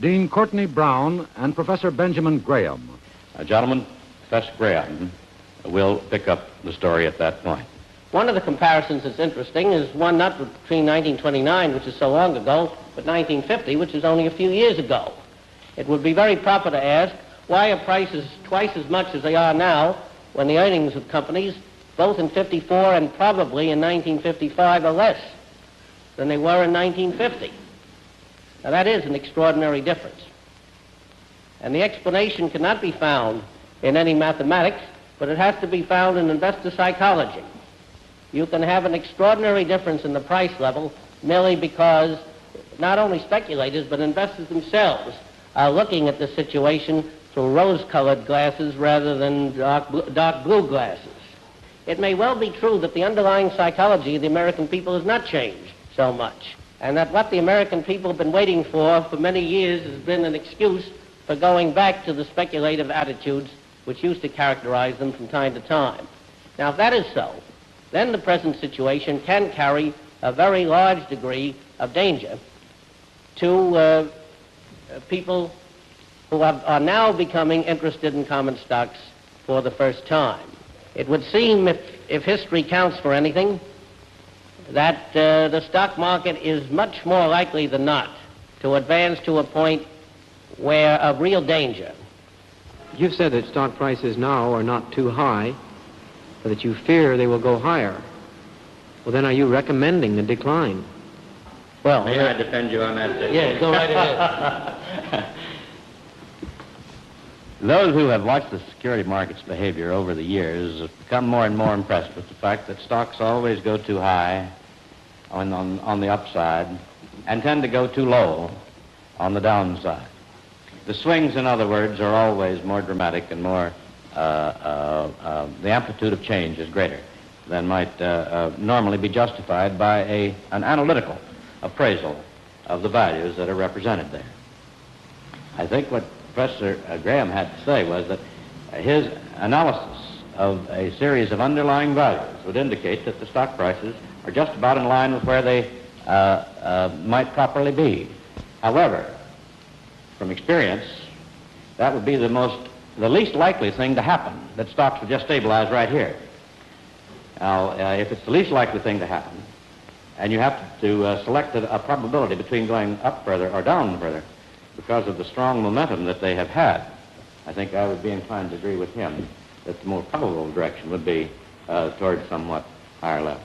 Dean Courtney Brown and Professor Benjamin Graham. Gentlemen, Professor Graham will pick up the story at that point. One of the comparisons that's interesting is one not between 1929, which is so long ago, but 1950, which is only a few years ago. It would be very proper to ask, why are prices twice as much as they are now when the earnings of companies, both in 54 and probably in 1955, are less than they were in 1950? Now, that is an extraordinary difference. And the explanation cannot be found in any mathematics, but it has to be found in investor psychology. You can have an extraordinary difference in the price level merely because not only speculators, but investors themselves are looking at the situation through rose-colored glasses rather than dark blue glasses. It may well be true that the underlying psychology of the American people has not changed so much, and that what the American people have been waiting for many years has been an excuse for going back to the speculative attitudes which used to characterize them from time to time. Now, if that is so, then the present situation can carry a very large degree of danger to people who are now becoming interested in common stocks for the first time. It would seem, if history counts for anything, that the stock market is much more likely than not to advance to a point where of real danger. You've said that stock prices now are not too high, but that you fear they will go higher. Well, then are you recommending the decline? Well, May I defend you on that? Yeah, go right ahead. Those who have watched the security market's behavior over the years have become more and more impressed with the fact that stocks always go too high on the upside and tend to go too low on the downside. The swings, in other words, are always more dramatic and more, the amplitude of change is greater than might normally be justified by an analytical appraisal of the values that are represented there. I think what Professor Graham had to say was that his analysis of a series of underlying values would indicate that the stock prices are just about in line with where they might properly be. However, from experience, that would be the least likely thing to happen, that stocks would just stabilize right here. Now, if it's the least likely thing to happen, and you have to select a probability between going up further or down further because of the strong momentum that they have had, I think I would be inclined to agree with him that the more probable direction would be towards somewhat higher levels.